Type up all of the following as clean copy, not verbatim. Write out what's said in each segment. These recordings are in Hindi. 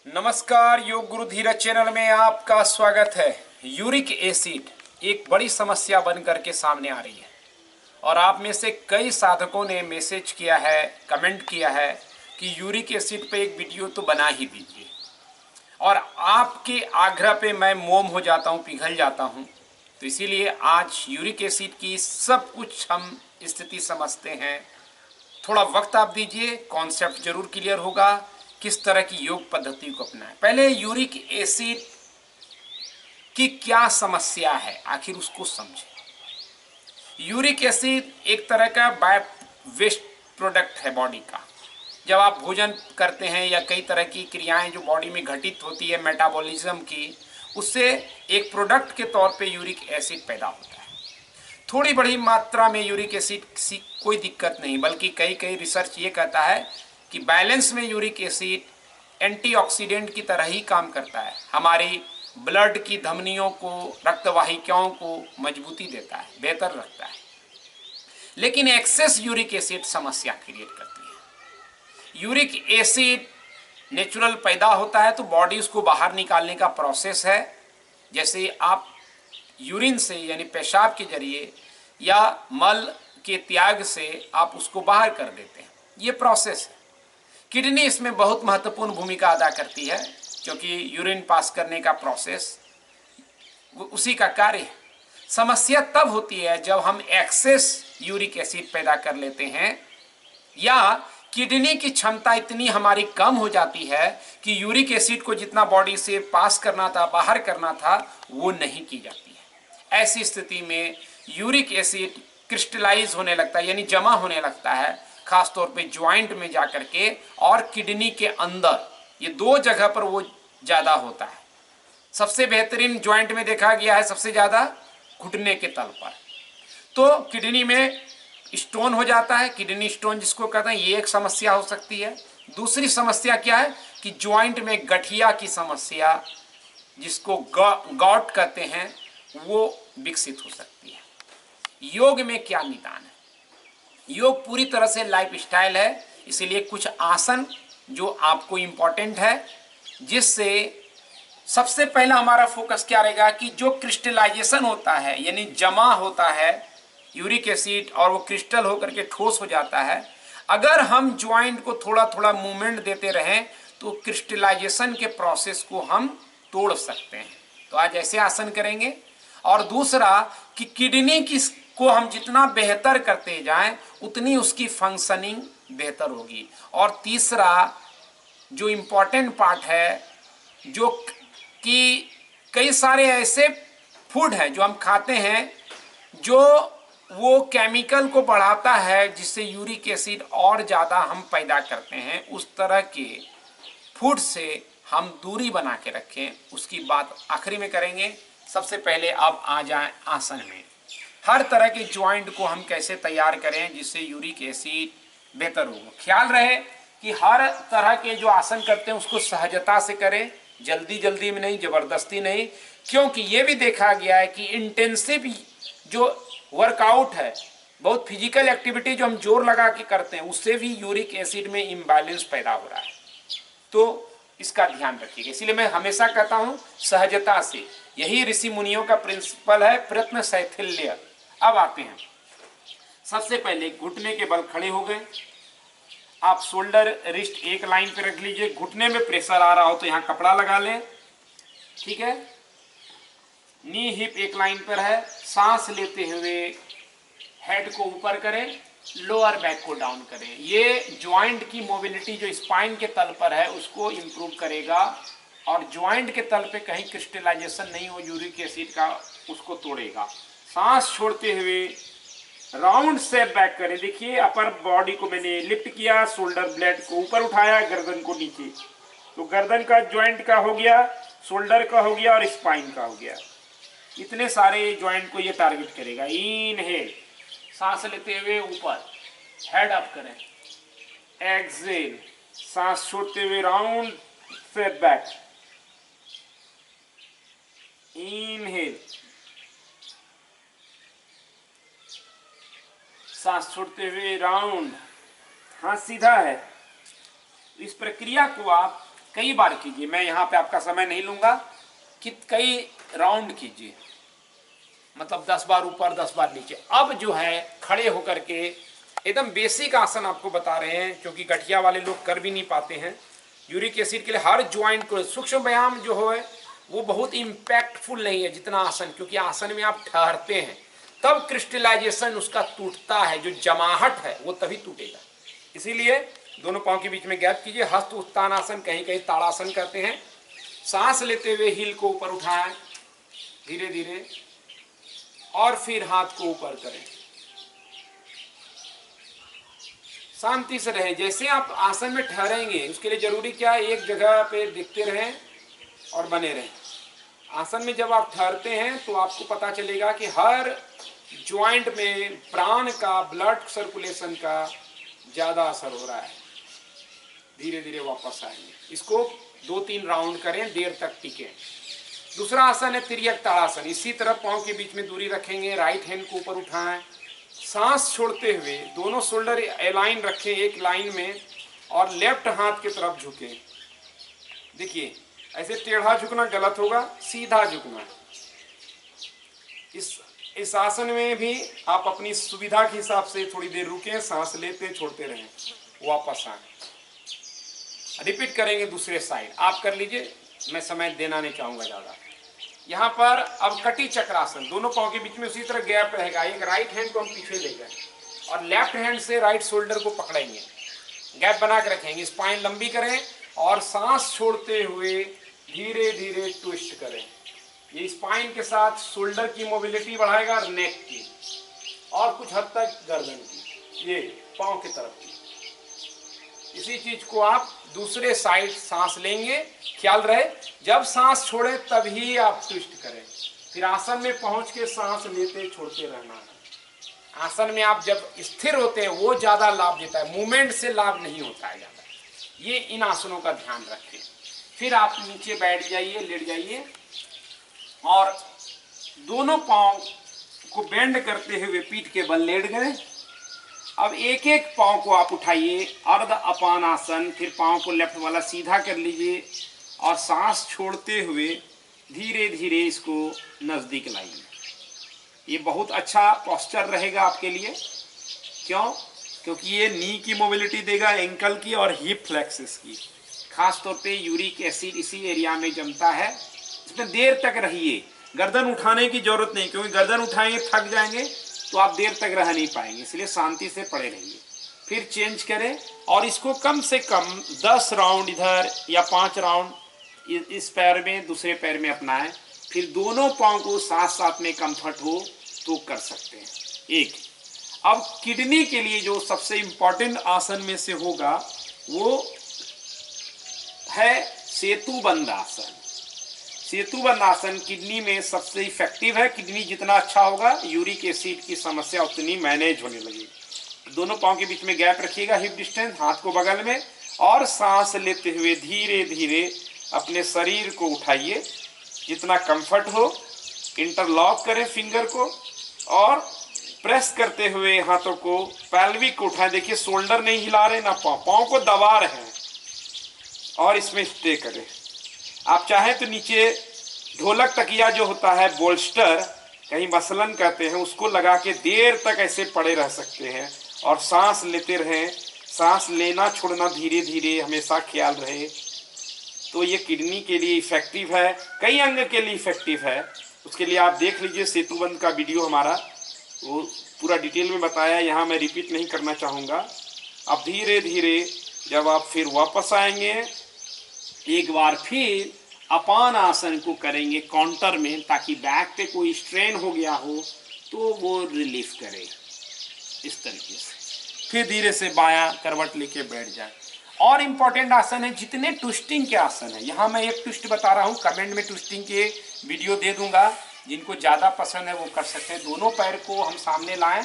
नमस्कार, योग गुरु धीरज चैनल में आपका स्वागत है। यूरिक एसिड एक बड़ी समस्या बन करके सामने आ रही है और आप में से कई साधकों ने मैसेज किया है, कमेंट किया है कि यूरिक एसिड पे एक वीडियो तो बना ही दीजिए। और आपके आग्रह पे मैं मोम हो जाता हूँ, पिघल जाता हूँ। तो इसीलिए आज यूरिक एसिड की सब कुछ हम स्थिति समझते हैं। थोड़ा वक्त आप दीजिए, कॉन्सेप्ट जरूर क्लियर होगा, किस तरह की योग पद्धति को अपनाएं। पहले यूरिक एसिड की क्या समस्या है, आखिर उसको समझें। यूरिक एसिड एक तरह का बाय वेस्ट प्रोडक्ट है बॉडी का। जब आप भोजन करते हैं या कई तरह की क्रियाएं जो बॉडी में घटित होती है मेटाबॉलिज्म की, उससे एक प्रोडक्ट के तौर पे यूरिक एसिड पैदा होता है। थोड़ी बड़ी मात्रा में यूरिक एसिड की कोई दिक्कत नहीं, बल्कि कई रिसर्च ये कहता है कि बैलेंस में यूरिक एसिड एंटीऑक्सीडेंट की तरह ही काम करता है। हमारी ब्लड की धमनियों को, रक्तवाहिकाओं को मजबूती देता है, बेहतर रखता है। लेकिन एक्सेस यूरिक एसिड समस्या क्रिएट करती है। यूरिक एसिड नेचुरल पैदा होता है तो बॉडी उसको बाहर निकालने का प्रोसेस है। जैसे आप यूरिन से यानी पेशाब के जरिए या मल के त्याग से आप उसको बाहर कर देते हैं, ये प्रोसेस है। किडनी इसमें बहुत महत्वपूर्ण भूमिका अदा करती है, क्योंकि यूरिन पास करने का प्रोसेस उसी का कार्य है। समस्या तब होती है जब हम एक्सेस यूरिक एसिड पैदा कर लेते हैं या किडनी की क्षमता इतनी हमारी कम हो जाती है कि यूरिक एसिड को जितना बॉडी से पास करना था, बाहर करना था, वो नहीं की जाती है। ऐसी स्थिति में यूरिक एसिड क्रिस्टलाइज होने लगता है, यानी जमा होने लगता है, खासतौर पे ज्वाइंट में जाकर के और किडनी के अंदर। ये दो जगह पर वो ज़्यादा होता है। सबसे बेहतरीन ज्वाइंट में देखा गया है सबसे ज़्यादा घुटने के तल पर। तो किडनी में स्टोन हो जाता है, किडनी स्टोन जिसको कहते हैं, ये एक समस्या हो सकती है। दूसरी समस्या क्या है कि ज्वाइंट में गठिया की समस्या, जिसको गॉट कहते हैं, वो विकसित हो सकती है। योग में क्या निदान है? योग पूरी तरह से लाइफ स्टाइल है, इसीलिए कुछ आसन जो आपको इम्पोर्टेंट है, जिससे सबसे पहला हमारा फोकस क्या रहेगा कि जो क्रिस्टलाइजेशन होता है, यानी जमा होता है यूरिक एसिड और वो क्रिस्टल होकर के ठोस हो जाता है। अगर हम ज्वाइंट को थोड़ा थोड़ा मूवमेंट देते रहें तो क्रिस्टलाइजेशन के प्रोसेस को हम तोड़ सकते हैं। तो आज ऐसे आसन करेंगे। और दूसरा कि किडनी की को हम जितना बेहतर करते जाएं उतनी उसकी फंक्शनिंग बेहतर होगी। और तीसरा जो इम्पोर्टेंट पार्ट है, जो कि कई सारे ऐसे फूड है जो हम खाते हैं जो वो केमिकल को बढ़ाता है, जिससे यूरिक एसिड और ज़्यादा हम पैदा करते हैं। उस तरह के फूड से हम दूरी बना के रखें, उसकी बात आखिरी में करेंगे। सबसे पहले अब आ जाएं आसन में। हर तरह के ज्वाइंट को हम कैसे तैयार करें जिससे यूरिक एसिड बेहतर हो। ख्याल रहे कि हर तरह के जो आसन करते हैं उसको सहजता से करें, जल्दी जल्दी में नहीं, जबरदस्ती नहीं। क्योंकि ये भी देखा गया है कि इंटेंसिव जो वर्कआउट है, बहुत फिजिकल एक्टिविटी जो हम जोर लगा के करते हैं, उससे भी यूरिक एसिड में इम्बैलेंस पैदा हो रहा है। तो इसका ध्यान रखिएगा। इसलिए मैं हमेशा कहता हूँ सहजता से, यही ऋषि मुनियों का प्रिंसिपल है, प्रयत्न शैथिल्य। अब आते हैं, सबसे पहले घुटने के बल खड़े हो गए। आप शोल्डर रिस्ट एक लाइन पे रख लीजिए। घुटने में प्रेशर आ रहा हो तो यहाँ कपड़ा लगा लें, ठीक है। नी हिप एक लाइन पर है। सांस लेते हुए हेड को ऊपर करें, लोअर बैक को डाउन करें। ये ज्वाइंट की मोबिलिटी जो स्पाइन के तल पर है उसको इम्प्रूव करेगा और ज्वाइंट के तल पे कहीं क्रिस्टलाइजेशन नहीं हो यूरिक एसिड का, उसको तोड़ेगा। सांस छोड़ते हुए राउंड स्टेप बैक करें। देखिए अपर बॉडी को मैंने लिफ्ट किया, शोल्डर ब्लेड को ऊपर उठाया, गर्दन को नीचे। तो गर्दन का ज्वाइंट का हो गया, शोल्डर का हो गया और स्पाइन का हो गया। इतने सारे ज्वाइंट को ये टारगेट करेगा। इनहेल, सांस लेते हुए ऊपर, हेड अप करें। एक्सहेल, सांस छोड़ते हुए राउंड स्टेप बैक। इनहेल, सांस छोड़ते हुए राउंड, हाथ सीधा है। इस प्रक्रिया को आप कई बार कीजिए, मैं यहाँ पे आपका समय नहीं लूँगा कि कई राउंड कीजिए, मतलब 10 बार ऊपर 10 बार नीचे। अब जो है खड़े होकर के एकदम बेसिक आसन आपको बता रहे हैं, क्योंकि गठिया वाले लोग कर भी नहीं पाते हैं। यूरिक एसिड के लिए हर ज्वाइंट को सूक्ष्म व्यायाम जो है वो बहुत इम्पैक्टफुल नहीं है जितना आसन, क्योंकि आसन में आप ठहरते हैं तब क्रिस्टलाइजेशन उसका टूटता है, जो जमाहट है वो तभी टूटेगा। इसीलिए दोनों पांव के बीच में गैप कीजिए। हस्त उत्थान आसन, कहीं कहीं ताड़ासन कहते हैं। सांस लेते हुए हील को ऊपर उठाएं धीरे धीरे, और फिर हाथ को ऊपर करें। शांति से रहें। जैसे आप आसन में ठहरेंगे उसके लिए जरूरी क्या है, एक जगह पे दिखते रहें और बने रहें। आसन में जब आप ठहरते हैं तो आपको पता चलेगा कि हर ज्वाइंट में प्राण का, ब्लड सर्कुलेशन का ज़्यादा असर हो रहा है। धीरे धीरे वापस आएंगे। इसको 2-3 राउंड करें, देर तक टिकें। दूसरा आसन है तिर्यक ताड़ासन। इसी तरह पाँव के बीच में दूरी रखेंगे, राइट हैंड को ऊपर उठाएं, सांस छोड़ते हुए दोनों शोल्डर अलाइन रखें एक लाइन में, और लेफ्ट हाथ की तरफ झुकें। देखिए ऐसे टेढ़ा झुकना गलत होगा, सीधा झुकना। इस आसन में भी आप अपनी सुविधा के हिसाब से थोड़ी देर रुकें, सांस लेते छोड़ते रहें, वापस आए। रिपीट करेंगे दूसरे साइड, आप कर लीजिए, मैं समय देना नहीं चाहूंगा ज़्यादा। यहाँ पर अब कटी चक्रासन, दोनों पाँव के बीच में उसी तरह गैप रहेगा। एक राइट हैंड को हम पीछे ले गए और लेफ्ट हैंड से राइट शोल्डर को पकड़ेंगे, गैप बना के रखेंगे, स्पाइन लंबी करें और सांस छोड़ते हुए धीरे धीरे ट्विस्ट करें। ये स्पाइन के साथ शोल्डर की मोबिलिटी बढ़ाएगा और नेक की, और कुछ हद तक गर्दन की, ये पाँव की तरफ की। इसी चीज को आप दूसरे साइड सांस लेंगे, ख्याल रहे जब सांस छोड़े तभी आप ट्विस्ट करें। फिर आसन में पहुंच के सांस लेते छोड़ते रहना है। आसन में आप जब स्थिर होते हैं वो ज्यादा लाभ देता है, मूवमेंट से लाभ नहीं होता है ज्यादा। ये इन आसनों का ध्यान रखें। फिर आप नीचे बैठ जाइए, लेट जाइए, और दोनों पांव को बेंड करते हुए पीठ के बल लेट गए। अब एक एक पांव को आप उठाइए, अर्ध अपान आसन। फिर पांव को लेफ्ट वाला सीधा कर लीजिए और सांस छोड़ते हुए धीरे धीरे इसको नजदीक लाइए। ये बहुत अच्छा पोस्चर रहेगा आपके लिए। क्यों? क्योंकि ये नी की मोबिलिटी देगा, एंकल की और हिप फ्लेक्सिस की। खास तौर पे यूरिक एसिड इसी एरिया में जमता है। इसमें देर तक रहिए, गर्दन उठाने की जरूरत नहीं, क्योंकि गर्दन उठाएंगे थक जाएंगे तो आप देर तक रह नहीं पाएंगे, इसलिए शांति से पड़े रहिए। फिर चेंज करें और इसको कम से कम 10 राउंड इधर या 5 राउंड इस पैर में, दूसरे पैर में अपनाएं। फिर दोनों पाँव को साथ साथ में कंफर्ट हो तो कर सकते हैं। एक अब किडनी के लिए जो सबसे इम्पोर्टेंट आसन में से होगा वो है सेतुबंध आसन। सेतुबंध आसन किडनी में सबसे इफेक्टिव है। किडनी जितना अच्छा होगा यूरिक एसिड की समस्या उतनी मैनेज होने लगेगी। दोनों पाँव के बीच में गैप रखिएगा, हिप डिस्टेंस, हाथ को बगल में, और सांस लेते हुए धीरे धीरे अपने शरीर को उठाइए जितना कंफर्ट हो। इंटरलॉक करें फिंगर को और प्रेस करते हुए हाथों को पैल्विक को उठाएं। देखिए शोल्डर नहीं हिला रहे ना, पाँव को दबा रहे हैं और इसमें स्टे करें। आप चाहें तो नीचे ढोलक तकिया जो होता है, बोल्स्टर कहीं मसलन कहते हैं, उसको लगा के देर तक ऐसे पड़े रह सकते हैं और सांस लेते रहें। सांस लेना छोड़ना धीरे धीरे हमेशा ख्याल रहे। तो ये किडनी के लिए इफेक्टिव है, कई अंग के लिए इफेक्टिव है। उसके लिए आप देख लीजिए सेतुबंध का वीडियो हमारा, वो पूरा डिटेल में बताया, यहाँ मैं रिपीट नहीं करना चाहूँगा। अब धीरे धीरे जब आप फिर वापस आएंगे, एक बार फिर अपान आसन को करेंगे काउंटर में, ताकि बैक पे कोई स्ट्रेन हो गया हो तो वो रिलीफ करे इस तरीके से। फिर धीरे से बायां करवट लेके बैठ जाए। और इम्पॉर्टेंट आसन है जितने ट्विस्टिंग के आसन है, यहाँ मैं एक ट्विस्ट बता रहा हूँ, कमेंट में ट्विस्टिंग के वीडियो दे दूंगा, जिनको ज़्यादा पसंद है वो कर सकते हैं। दोनों पैर को हम सामने लाएं।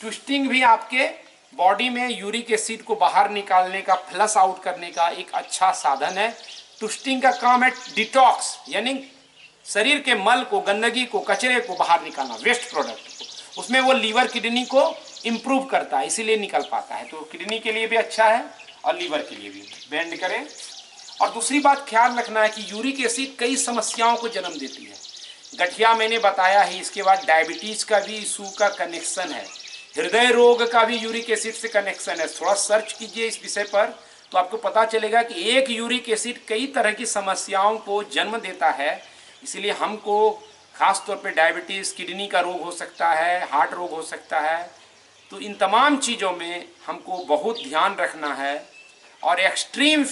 ट्विस्टिंग भी आपके बॉडी में यूरिक एसिड को बाहर निकालने का, फ्लश आउट करने का एक अच्छा साधन है। ट्विस्टिंग का काम है डिटॉक्स, यानी शरीर के मल को, गंदगी को, कचरे को बाहर निकालना, वेस्ट प्रोडक्ट को। उसमें वो लीवर किडनी को इम्प्रूव करता है, इसीलिए निकल पाता है। तो किडनी के लिए भी अच्छा है और लीवर के लिए भी। बेंड करें और दूसरी बात ख्याल रखना है कि यूरिक एसिड कई समस्याओं को जन्म देती है। गठिया मैंने बताया ही, इसके बाद डायबिटीज़ का भी इशू का कनेक्शन है, हृदय रोग का भी यूरिक एसिड से कनेक्शन है। थोड़ा सर्च कीजिए इस विषय पर तो आपको पता चलेगा कि एक यूरिक एसिड कई तरह की समस्याओं को जन्म देता है। इसलिए हमको खास तौर पे डायबिटीज़, किडनी का रोग हो सकता है, हार्ट रोग हो सकता है, तो इन तमाम चीज़ों में हमको बहुत ध्यान रखना है। और एक्सट्रीम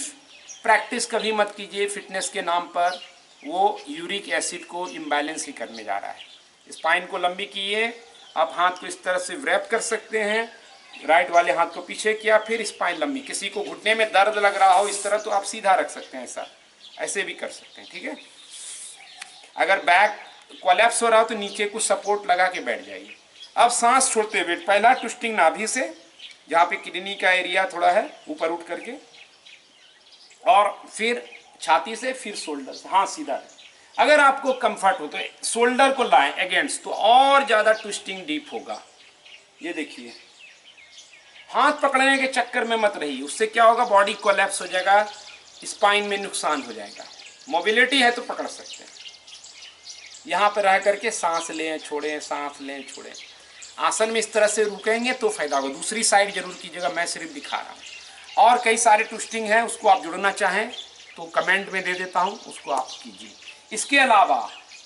प्रैक्टिस कभी मत कीजिए फिटनेस के नाम पर, वो यूरिक एसिड को इम्बैलेंस ही करने जा रहा है। स्पाइन को लंबी कीजिए, आप हाथ को इस तरह से व्रैप कर सकते हैं, राइट वाले हाथ को पीछे किया, फिर स्पाइन लंबी। किसी को घुटने में दर्द लग रहा हो इस तरह तो आप सीधा रख सकते हैं, ऐसा ऐसे भी कर सकते हैं, ठीक है। अगर बैक कोलैप्स हो रहा हो तो नीचे कुछ सपोर्ट लगा के बैठ जाइए। अब सांस छोड़ते हुए पहला ट्विस्टिंग नाभि से, जहाँ पे किडनी का एरिया थोड़ा है, ऊपर उठ करके, और फिर छाती से, फिर शोल्डर से, हाँ सीधा है। अगर आपको कंफर्ट हो तो शोल्डर को लाएं अगेंस्ट, तो और ज़्यादा ट्विस्टिंग डीप होगा। ये देखिए, हाथ पकड़ने के चक्कर में मत रहिए, उससे क्या होगा, बॉडी कोलैप्स हो जाएगा, स्पाइन में नुकसान हो जाएगा। मोबिलिटी है तो पकड़ सकते हैं। यहाँ पर रह करके सांस लें छोड़ें, सांस लें छोड़ें। आसन में इस तरह से रुकेंगे तो फायदा होगा। दूसरी साइड जरूर कीजिएगा, मैं सिर्फ दिखा रहा हूँ। और कई सारे ट्विस्टिंग हैं, उसको आप जुड़ना चाहें तो कमेंट में दे देता हूँ, उसको आप कीजिए। इसके अलावा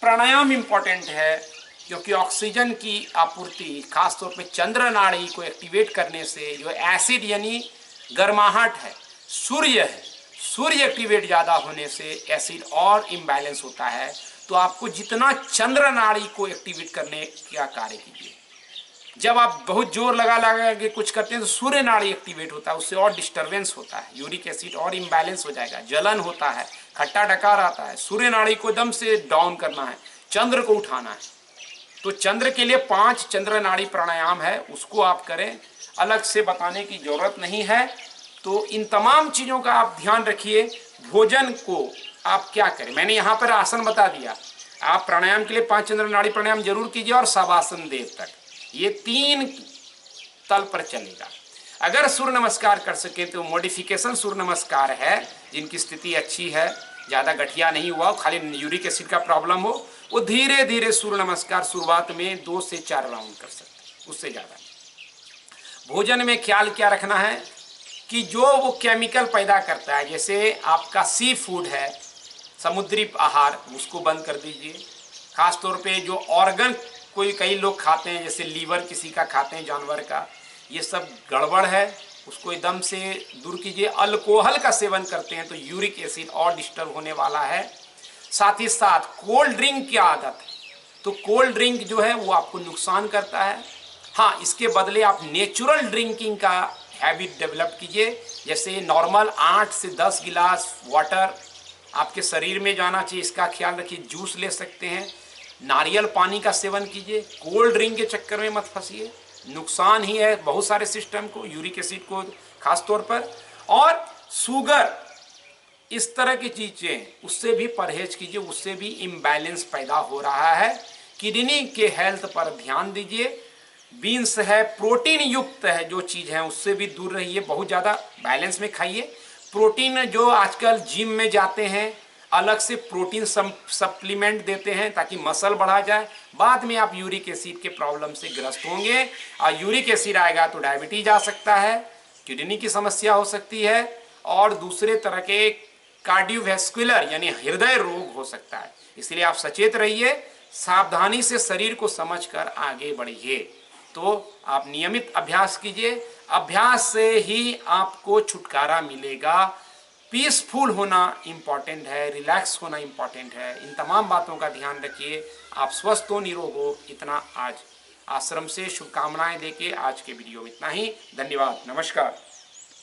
प्राणायाम इम्पॉर्टेंट है, क्योंकि ऑक्सीजन की आपूर्ति खासतौर पे चंद्र नाड़ी को एक्टिवेट करने से, जो एसिड यानी गर्माहट है, सूर्य है, सूर्य एक्टिवेट ज़्यादा होने से एसिड और इम्बैलेंस होता है। तो आपको जितना चंद्र नाड़ी को एक्टिवेट करने का कार्य कीजिए। जब आप बहुत जोर लगा के कुछ करते हैं तो सूर्य नाड़ी एक्टिवेट होता है, उससे और डिस्टर्बेंस होता है, यूरिक एसिड और इम्बैलेंस हो जाएगा, जलन होता है, खट्टा डकार आता है। सूर्य नाड़ी को एकदम से डाउन करना है, चंद्र को उठाना है। तो चंद्र के लिए 5 चंद्र नाड़ी प्राणायाम है, उसको आप करें, अलग से बताने की जरूरत नहीं है। तो इन तमाम चीज़ों का आप ध्यान रखिए। भोजन को आप क्या करें, मैंने यहाँ पर आसन बता दिया। आप प्राणायाम के लिए 5 चंद्र नाड़ी प्राणायाम जरूर कीजिए, और शवासन देव तक, ये 3 तल पर चलेगा। अगर सूर्य नमस्कार कर सके तो मॉडिफिकेशन सूर्य नमस्कार है, जिनकी स्थिति अच्छी है, ज़्यादा गठिया नहीं हुआ, खाली यूरिक एसिड का प्रॉब्लम हो, वो धीरे धीरे सूर्य नमस्कार शुरुआत में 2 से 4 राउंड कर सकते हैं, उससे ज़्यादा। भोजन में ख्याल क्या रखना है कि जो वो केमिकल पैदा करता है, जैसे आपका सी फूड है, समुद्री आहार, उसको बंद कर दीजिए। खास तौर पे जो ऑर्गन कई लोग खाते हैं, जैसे लीवर किसी का खाते हैं जानवर का, ये सब गड़बड़ है, उसको एकदम से दूर कीजिए। अल्कोहल का सेवन करते हैं तो यूरिक एसिड और डिस्टर्ब होने वाला है। साथ ही साथ कोल्ड ड्रिंक की आदत है, तो कोल्ड ड्रिंक जो है वो आपको नुकसान करता है। हाँ, इसके बदले आप नेचुरल ड्रिंकिंग का हैबिट डेवलप कीजिए। जैसे नॉर्मल 8 से 10 गिलास वाटर आपके शरीर में जाना चाहिए, इसका ख्याल रखिए। जूस ले सकते हैं, नारियल पानी का सेवन कीजिए, कोल्ड ड्रिंक के चक्कर में मत फंसिए, नुकसान ही है बहुत सारे सिस्टम को, यूरिक एसिड को खास तौर पर। और शुगर, इस तरह की चीज़ें, उससे भी परहेज कीजिए, उससे भी इम्बैलेंस पैदा हो रहा है। किडनी के हेल्थ पर ध्यान दीजिए। बीन्स है, प्रोटीन युक्त है जो चीज़ है, उससे भी दूर रहिए, बहुत ज़्यादा बैलेंस में खाइए। प्रोटीन जो आजकल जिम में जाते हैं, अलग से प्रोटीन सप्लीमेंट देते हैं ताकि मसल बढ़ा जाए। बाद में आप यूरिक एसिड के प्रॉब्लम से ग्रस्त होंगे, और यूरिक एसिड आएगा तो डायबिटीज आ सकता है, किडनी की समस्या हो सकती है, और दूसरे तरह के कार्डियोवैस्कुलर यानी हृदय रोग हो सकता है। इसलिए आप सचेत रहिए, सावधानी से शरीर को समझकर आगे बढ़िए। तो आप नियमित अभ्यास कीजिए, अभ्यास से ही आपको छुटकारा मिलेगा। पीसफुल होना इम्पॉर्टेंट है, रिलैक्स होना इम्पॉर्टेंट है। इन तमाम बातों का ध्यान रखिए, आप स्वस्थ हो, निरोग हो। इतना आज आश्रम से शुभकामनाएं देके आज के वीडियो में इतना ही। धन्यवाद, नमस्कार।